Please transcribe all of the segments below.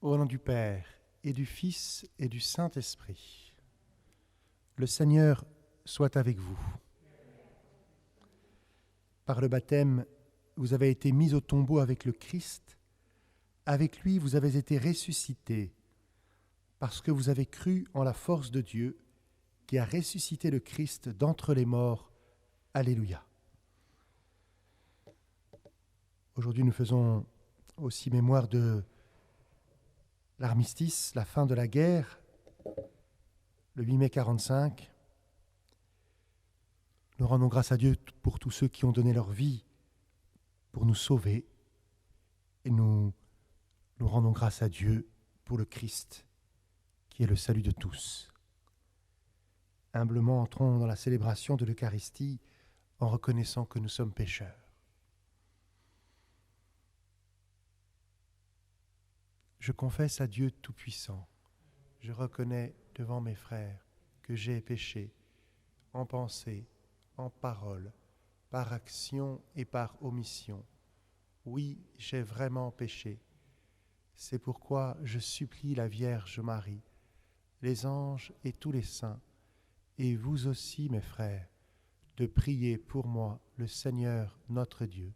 Au nom du Père, et du Fils, et du Saint-Esprit. Le Seigneur soit avec vous. Par le baptême, vous avez été mis au tombeau avec le Christ. Avec lui, vous avez été ressuscités, parce que vous avez cru en la force de Dieu, qui a ressuscité le Christ d'entre les morts. Alléluia. Aujourd'hui, nous faisons aussi mémoire de l'armistice, la fin de la guerre, le 8 mai 1945. Nous rendons grâce à Dieu pour tous ceux qui ont donné leur vie pour nous sauver. Et nous rendons grâce à Dieu pour le Christ, qui est le salut de tous. Humblement entrons dans la célébration de l'Eucharistie en reconnaissant que nous sommes pécheurs. Je confesse à Dieu Tout-Puissant, je reconnais devant mes frères que j'ai péché en pensée, en parole, par action et par omission. Oui, j'ai vraiment péché. C'est pourquoi je supplie la Vierge Marie, les anges et tous les saints, et vous aussi, mes frères, de prier pour moi le Seigneur notre Dieu.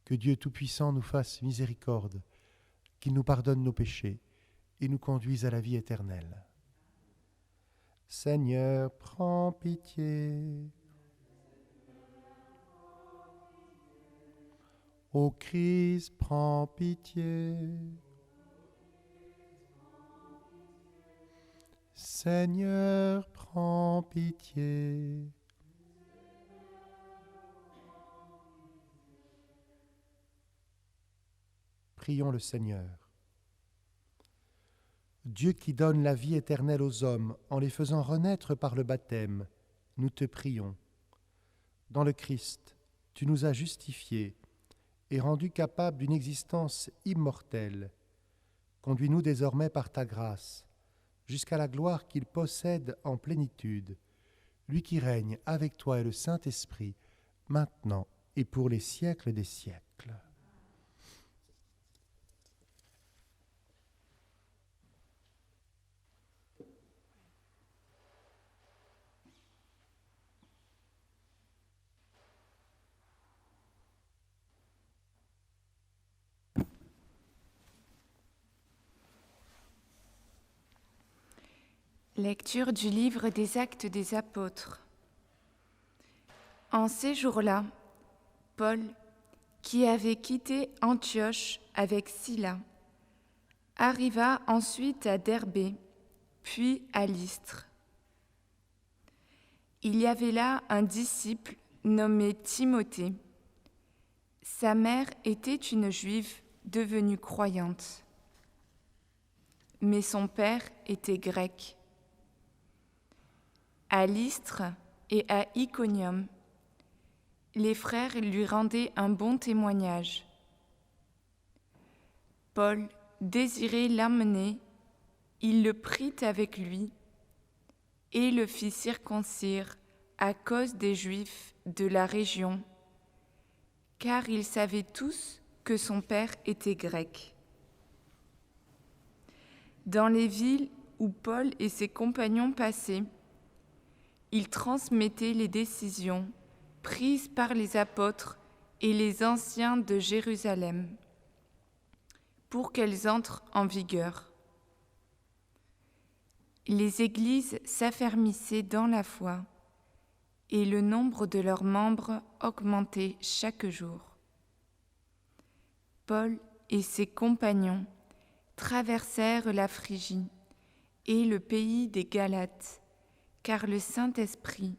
Que Dieu Tout-Puissant nous fasse miséricorde, qu'il nous pardonne nos péchés et nous conduise à la vie éternelle. Seigneur, prends pitié. Ô Christ, prends pitié. Seigneur, prends pitié. Prions le Seigneur. Dieu qui donne la vie éternelle aux hommes en les faisant renaître par le baptême, nous te prions. Dans le Christ, tu nous as justifiés et rendus capables d'une existence immortelle. Conduis-nous désormais par ta grâce jusqu'à la gloire qu'il possède en plénitude, lui qui règne avec toi et le Saint-Esprit, maintenant et pour les siècles des siècles. Lecture du livre des Actes des Apôtres. En ces jours-là, Paul, qui avait quitté Antioche avec Silas, arriva ensuite à Derbé, puis à Lystre. Il y avait là un disciple nommé Timothée. Sa mère était une juive devenue croyante, mais son père était grec. À Lystre et à Iconium, les frères lui rendaient un bon témoignage. Paul désirait l'amener, il le prit avec lui et le fit circoncire à cause des Juifs de la région, car ils savaient tous que son père était grec. Dans les villes où Paul et ses compagnons passaient, il transmettait les décisions prises par les apôtres et les anciens de Jérusalem pour qu'elles entrent en vigueur. Les églises s'affermissaient dans la foi et le nombre de leurs membres augmentait chaque jour. Paul et ses compagnons traversèrent la Phrygie et le pays des Galates, car le Saint-Esprit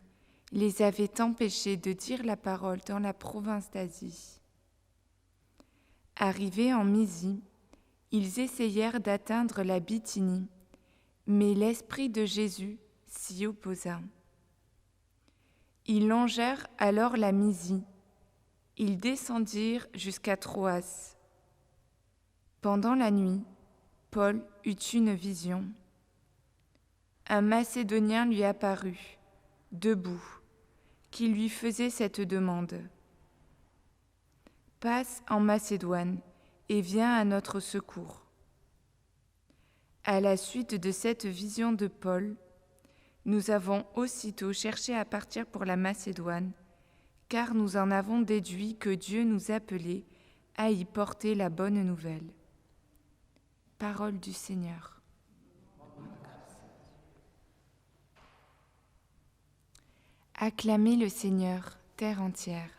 les avait empêchés de dire la parole dans la province d'Asie. Arrivés en Mysie, ils essayèrent d'atteindre la Bithynie, mais l'Esprit de Jésus s'y opposa. Ils longèrent alors la Mysie. Ils descendirent jusqu'à Troas. Pendant la nuit, Paul eut une vision. Un Macédonien lui apparut, debout, qui lui faisait cette demande. « Passe en Macédoine et viens à notre secours. » À la suite de cette vision de Paul, nous avons aussitôt cherché à partir pour la Macédoine, car nous en avons déduit que Dieu nous appelait à y porter la bonne nouvelle. Parole du Seigneur. Acclamez le Seigneur, terre entière.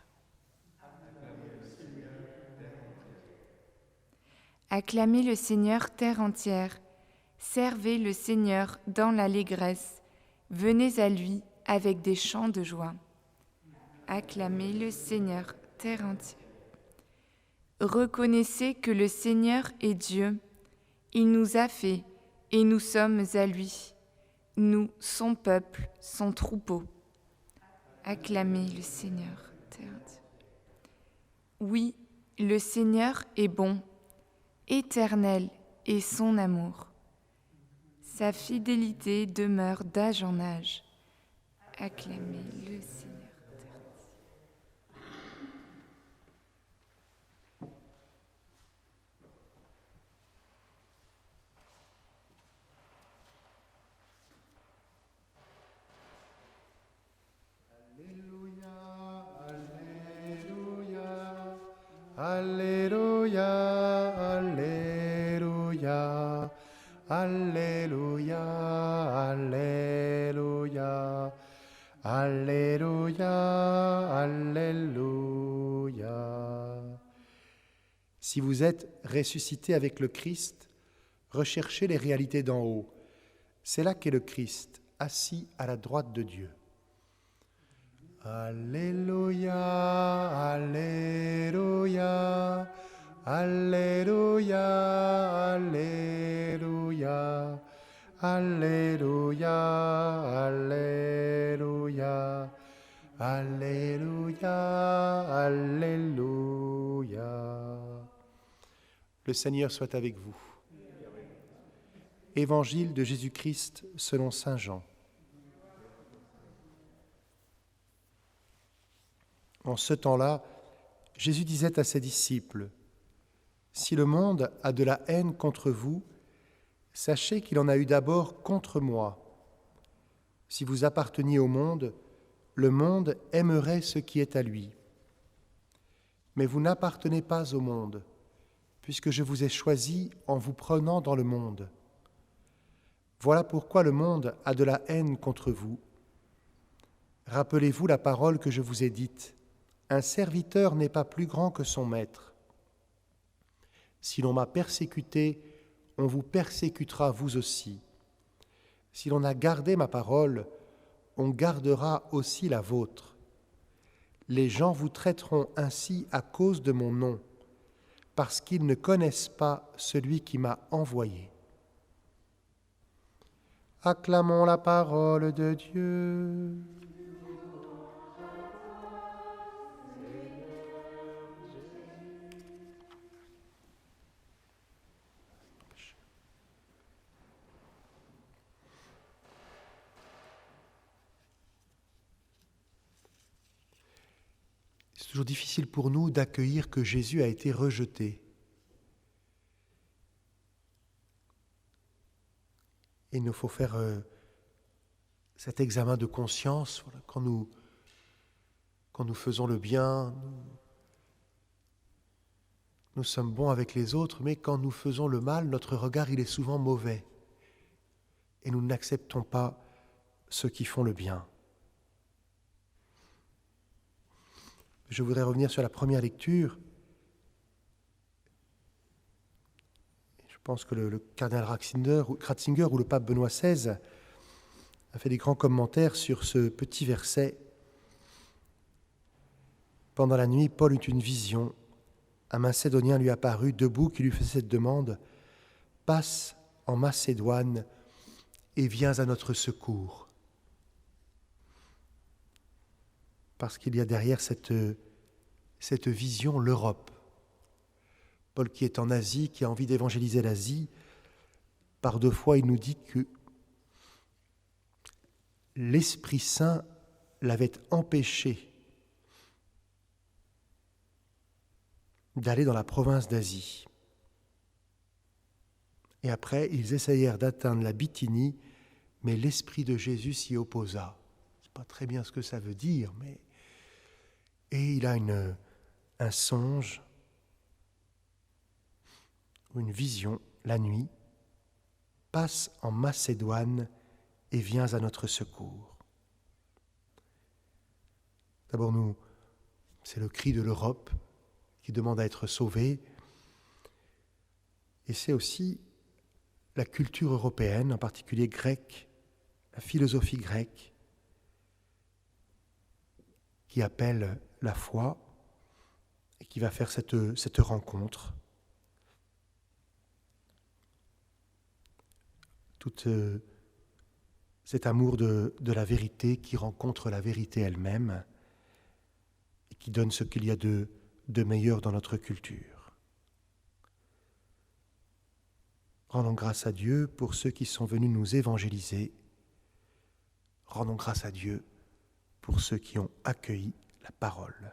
Acclamez le Seigneur, terre entière. Servez le Seigneur dans l'allégresse. Venez à lui avec des chants de joie. Acclamez le Seigneur, terre entière. Reconnaissez que le Seigneur est Dieu. Il nous a fait et nous sommes à lui. Nous, son peuple, son troupeau. Acclamez le Seigneur, terre entière. Oui, le Seigneur est bon, éternel est son amour. Sa fidélité demeure d'âge en âge. Acclamez le Seigneur, terre Alléluia, Alléluia, Alléluia, Alléluia, Alléluia, Alléluia. Si vous êtes ressuscité avec le Christ, recherchez les réalités d'en haut. C'est là qu'est le Christ, assis à la droite de Dieu. Alléluia, Alléluia, Alléluia, Alléluia, Alléluia, Alléluia, Alléluia, Alléluia. Le Seigneur soit avec vous. Évangile de Jésus-Christ selon saint Jean. En ce temps-là, Jésus disait à ses disciples, « Si le monde a de la haine contre vous, sachez qu'il en a eu d'abord contre moi. Si vous apparteniez au monde, le monde aimerait ce qui est à lui. Mais vous n'appartenez pas au monde, puisque je vous ai choisi en vous prenant dans le monde. Voilà pourquoi le monde a de la haine contre vous. Rappelez-vous la parole que je vous ai dite. Un serviteur n'est pas plus grand que son maître. Si l'on m'a persécuté, on vous persécutera vous aussi. Si l'on a gardé ma parole, on gardera aussi la vôtre. Les gens vous traiteront ainsi à cause de mon nom, parce qu'ils ne connaissent pas celui qui m'a envoyé. » Acclamons la parole de Dieu. C'est toujours difficile pour nous d'accueillir que Jésus a été rejeté. Et il nous faut faire cet examen de conscience. Voilà, quand nous faisons le bien, nous sommes bons avec les autres, mais quand nous faisons le mal, notre regard il est souvent mauvais. Et nous n'acceptons pas ceux qui font le bien. Je voudrais revenir sur la première lecture. Je pense que le cardinal Ratzinger ou le pape Benoît XVI a fait des grands commentaires sur ce petit verset. Pendant la nuit, Paul eut une vision. Un Macédonien lui apparut, debout, qui lui faisait cette demande. « Passe en Macédoine et viens à notre secours. » Parce qu'il y a derrière cette vision l'Europe. Paul qui est en Asie, qui a envie d'évangéliser l'Asie, par deux fois il nous dit que l'Esprit Saint l'avait empêché d'aller dans la province d'Asie. Et après, ils essayèrent d'atteindre la Bithynie, mais l'Esprit de Jésus s'y opposa. Je ne sais pas très bien ce que ça veut dire, mais... Et il a un songe, ou une vision, la nuit, passe en Macédoine et viens à notre secours. D'abord, c'est le cri de l'Europe qui demande à être sauvée, et c'est aussi la culture européenne, en particulier grecque, la philosophie grecque, qui appelle la foi et qui va faire cette rencontre. Tout cet amour de la vérité qui rencontre la vérité elle-même et qui donne ce qu'il y a de meilleur dans notre culture. Rendons grâce à Dieu pour ceux qui sont venus nous évangéliser. Rendons grâce à Dieu pour ceux qui ont accueilli la parole.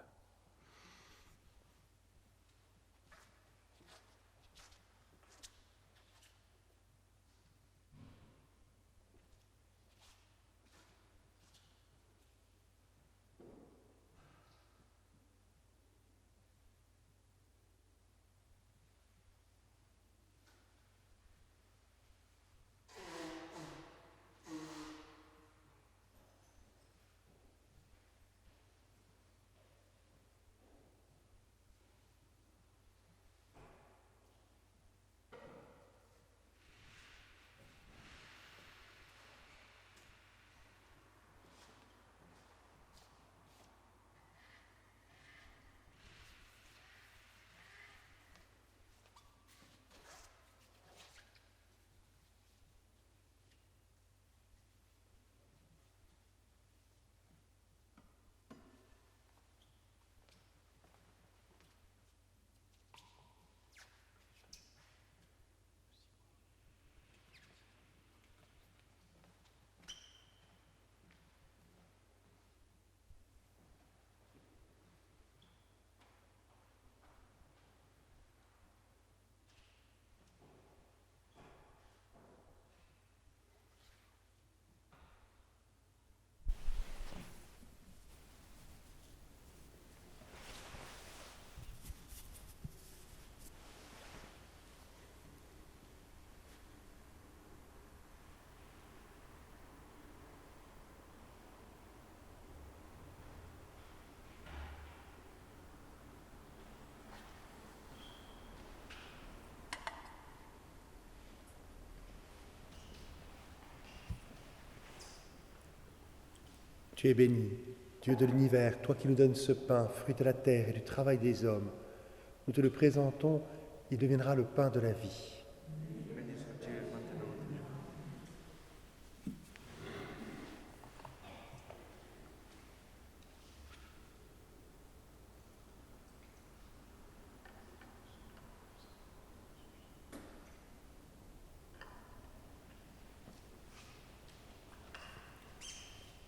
Tu es béni, Dieu de l'univers, toi qui nous donnes ce pain, fruit de la terre et du travail des hommes. Nous te le présentons, il deviendra le pain de la vie.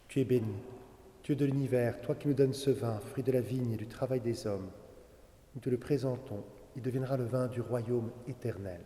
Tu es béni, Dieu de l'univers, toi qui nous donnes ce vin, fruit de la vigne et du travail des hommes. Nous te le présentons, il deviendra le vin du royaume éternel.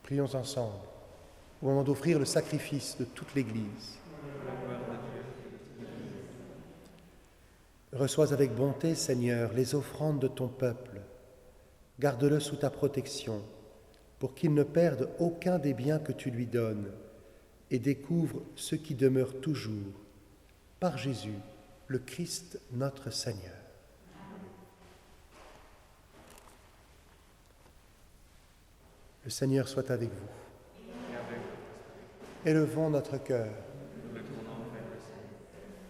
Prions ensemble, au moment d'offrir le sacrifice de toute l'Église. Reçois avec bonté, Seigneur, les offrandes de ton peuple. Garde-le sous ta protection, pour qu'il ne perde aucun des biens que tu lui donnes, et découvre ce qui demeure toujours, par Jésus, le Christ notre Seigneur. Le Seigneur soit avec vous. Élevons notre cœur.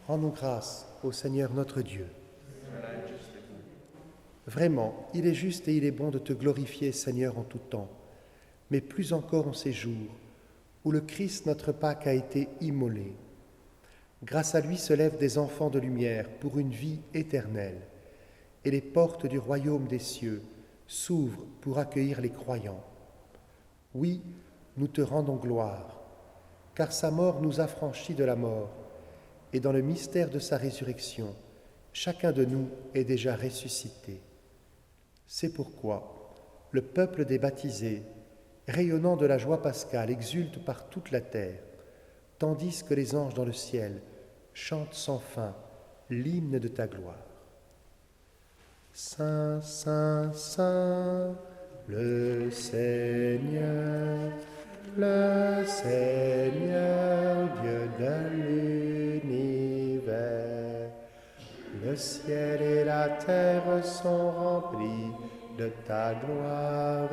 Rendons grâce au Seigneur notre Dieu. Vraiment, il est juste et il est bon de te glorifier, Seigneur, en tout temps, mais plus encore en ces jours où le Christ, notre Pâque, a été immolé. Grâce à lui se lèvent des enfants de lumière pour une vie éternelle, et les portes du royaume des cieux s'ouvrent pour accueillir les croyants. Oui, nous te rendons gloire, car sa mort nous a franchis de la mort, et dans le mystère de sa résurrection, chacun de nous est déjà ressuscité. C'est pourquoi le peuple des baptisés, rayonnant de la joie pascale, exulte par toute la terre, tandis que les anges dans le ciel chantent sans fin l'hymne de ta gloire. Saint, Saint, Saint, le Seigneur Dieu de l'univers. Le ciel et la terre sont remplis de ta gloire.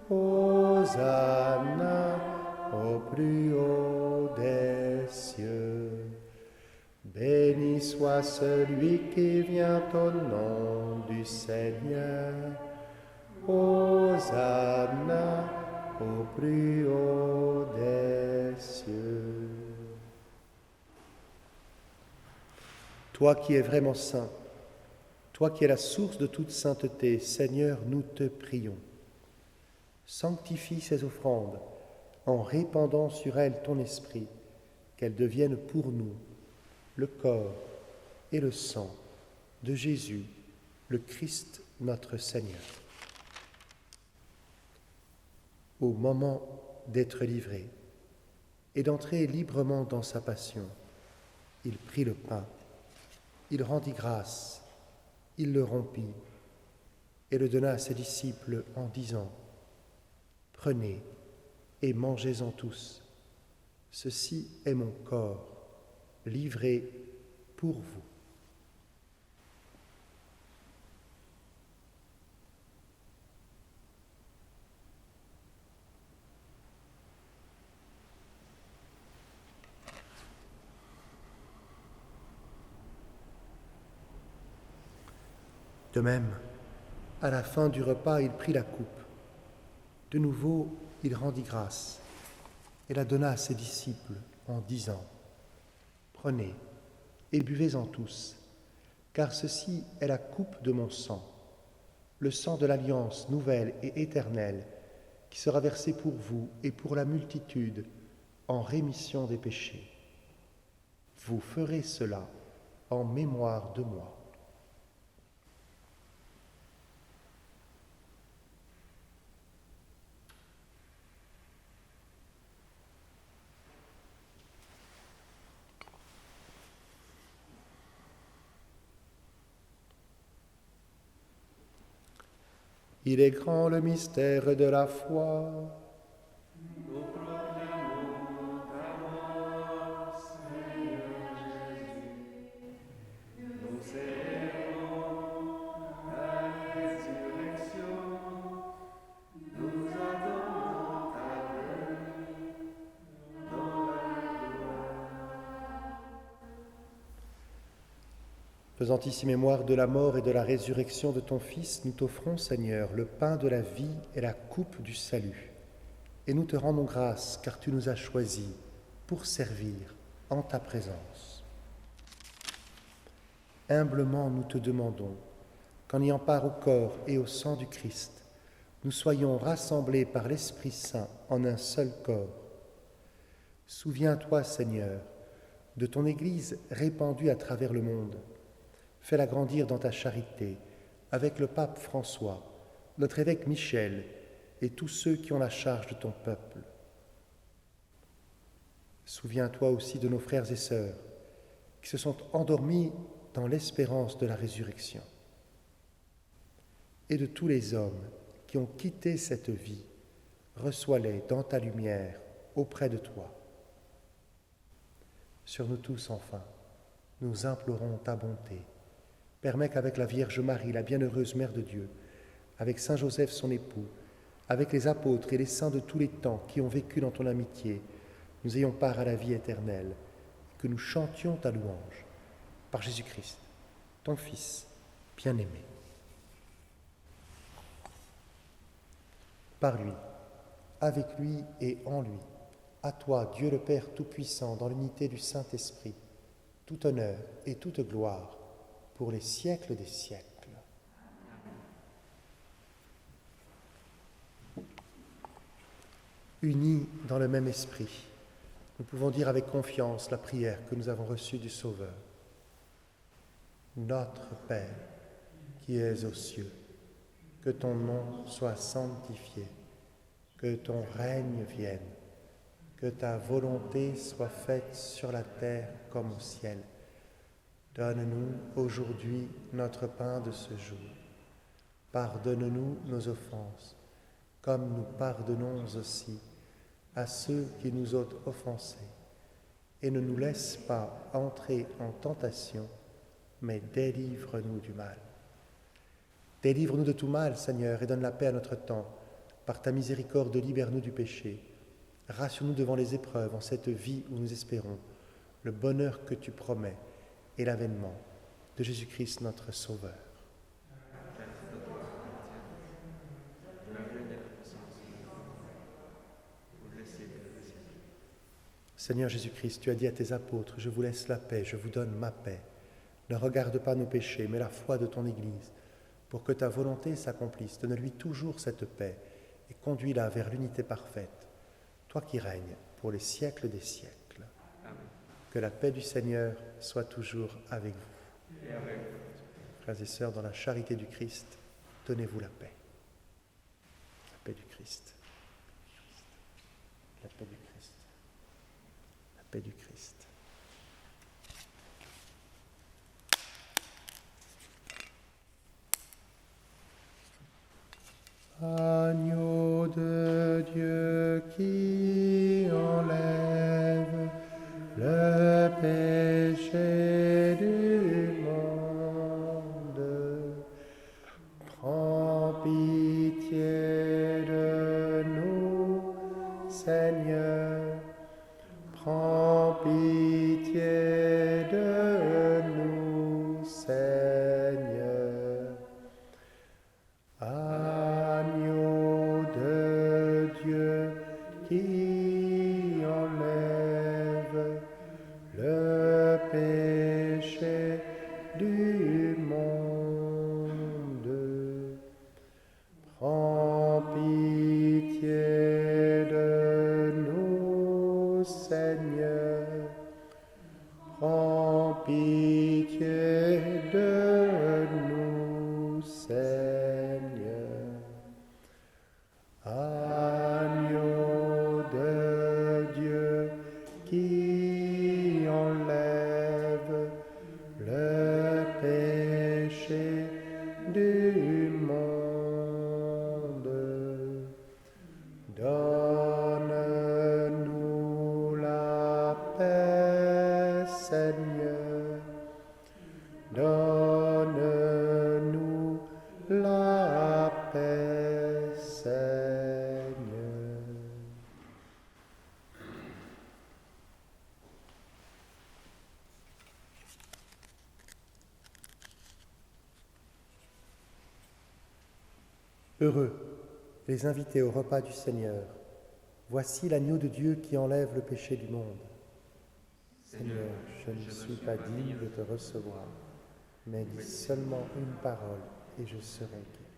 Hosanna au plus haut des cieux. Béni soit celui qui vient au nom du Seigneur. Hosanna au plus haut des cieux. Toi qui es vraiment saint, toi qui es la source de toute sainteté, Seigneur, nous te prions. Sanctifie ces offrandes en répandant sur elles ton esprit, qu'elles deviennent pour nous le corps et le sang de Jésus, le Christ notre Seigneur. Au moment d'être livré et d'entrer librement dans sa passion, il prit le pain, il rendit grâce, il le rompit et le donna à ses disciples en disant : « Prenez et mangez-en tous. Ceci est mon corps, livré pour vous. » De même, à la fin du repas, il prit la coupe. De nouveau, il rendit grâce et la donna à ses disciples en disant : « Prenez et buvez-en tous, car ceci est la coupe de mon sang, le sang de l'alliance nouvelle et éternelle, qui sera versé pour vous et pour la multitude en rémission des péchés. Vous ferez cela en mémoire de moi. » Il est grand le mystère de la foi. Nous proclamons ta mort, Seigneur Jésus. Nous célébrons ta résurrection. Nous attendons ta venue dans la gloire. Faisant ici mémoire de la mort et de la résurrection de ton Fils, nous t'offrons, Seigneur, le pain de la vie et la coupe du salut. Et nous te rendons grâce, car tu nous as choisis pour servir en ta présence. Humblement, nous te demandons qu'en ayant part au corps et au sang du Christ, nous soyons rassemblés par l'Esprit Saint en un seul corps. Souviens-toi, Seigneur, de ton Église répandue à travers le monde. Fais-la grandir dans ta charité, avec le pape François, notre évêque Michel et tous ceux qui ont la charge de ton peuple. Souviens-toi aussi de nos frères et sœurs qui se sont endormis dans l'espérance de la résurrection, et de tous les hommes qui ont quitté cette vie. Reçois-les dans ta lumière auprès de toi. Sur nous tous, enfin, nous implorons ta bonté. Permets qu'avec la Vierge Marie, la bienheureuse Mère de Dieu, avec Saint Joseph son époux, avec les apôtres et les saints de tous les temps qui ont vécu dans ton amitié, nous ayons part à la vie éternelle, que nous chantions ta louange. Par Jésus-Christ, ton Fils bien-aimé. par lui, avec lui et en lui. À toi, Dieu le Père Tout-Puissant, dans l'unité du Saint-Esprit, tout honneur et toute gloire pour les siècles des siècles. Unis dans le même esprit, nous pouvons dire avec confiance la prière que nous avons reçue du Sauveur. Notre Père, qui es aux cieux, que ton nom soit sanctifié, que ton règne vienne, que ta volonté soit faite sur la terre comme au ciel. Donne-nous aujourd'hui notre pain de ce jour. Pardonne-nous nos offenses, comme nous pardonnons aussi à ceux qui nous ont offensés. Et ne nous laisse pas entrer en tentation, mais délivre-nous du mal. Délivre-nous de tout mal, Seigneur, et donne la paix à notre temps. Par ta miséricorde, libère-nous du péché. Rassure-nous devant les épreuves en cette vie où nous espérons le bonheur que tu promets et l'avènement de Jésus-Christ notre Sauveur. Seigneur Jésus-Christ, tu as dit à tes apôtres, je vous laisse la paix, je vous donne ma paix. Ne regarde pas nos péchés, mais la foi de ton Église, pour que ta volonté s'accomplisse. Donne-lui toujours cette paix et conduis-la vers l'unité parfaite, toi qui règnes pour les siècles des siècles. Amen. Que la paix du Seigneur soit toujours avec vous. Et avec vous. Frères et sœurs, dans la charité du Christ, donnez-vous la paix. La paix du Christ. La paix du Christ. La paix du Christ. Agneau de Dieu qui enlève le péché du monde, prends pitié de nous, Seigneur, prends pitié de nous, Seigneur. Agneau de Dieu qui enlève le péché du monde, prends pitié de nous, Seigneur, prends pitié de nous, Seigneur. Agneau de Dieu qui enlève le péché du monde, donne-nous la paix, Seigneur, donne-nous la paix, Seigneur. Heureux les invités au repas du Seigneur. Voici l'agneau de Dieu qui enlève le péché du monde. Seigneur, je ne suis pas digne de te recevoir, mais dis seulement une parole et je serai guéri.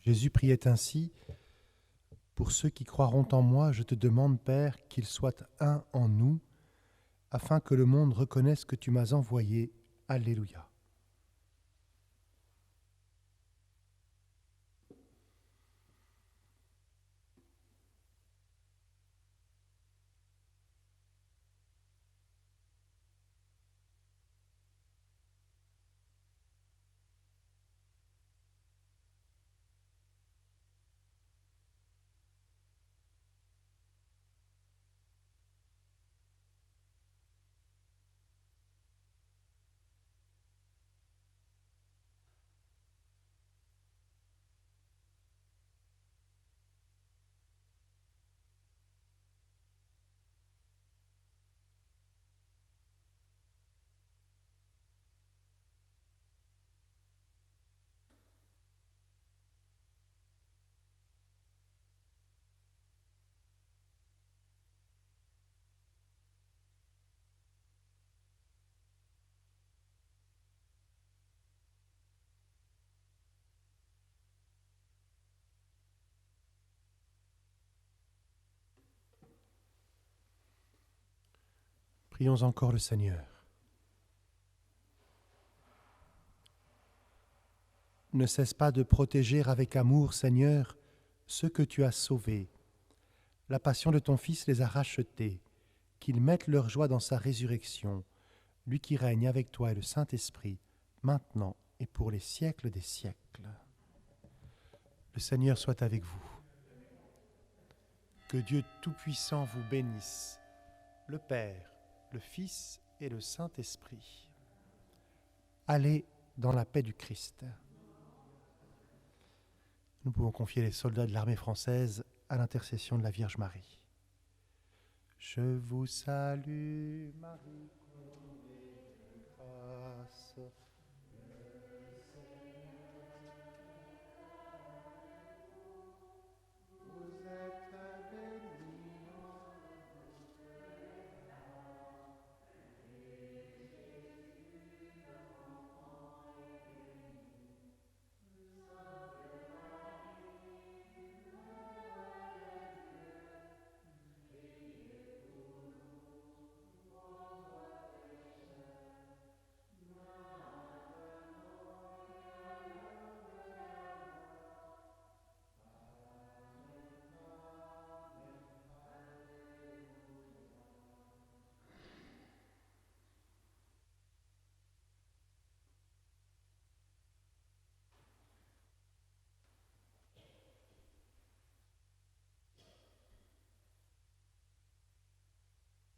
Jésus priait ainsi: pour ceux qui croiront en moi, je te demande, Père, qu'ils soient un en nous, afin que le monde reconnaisse que tu m'as envoyé. Alléluia. Prions encore le Seigneur. Ne cesse pas de protéger avec amour, Seigneur, ceux que tu as sauvés. La passion de ton Fils les a rachetés, qu'ils mettent leur joie dans sa résurrection, lui qui règne avec toi et le Saint-Esprit, maintenant et pour les siècles des siècles. Le Seigneur soit avec vous. Que Dieu Tout-Puissant vous bénisse, le Père, le Fils et le Saint-Esprit. Allez dans la paix du Christ. Nous pouvons confier les soldats de l'armée française à l'intercession de la Vierge Marie. Je vous salue, Marie.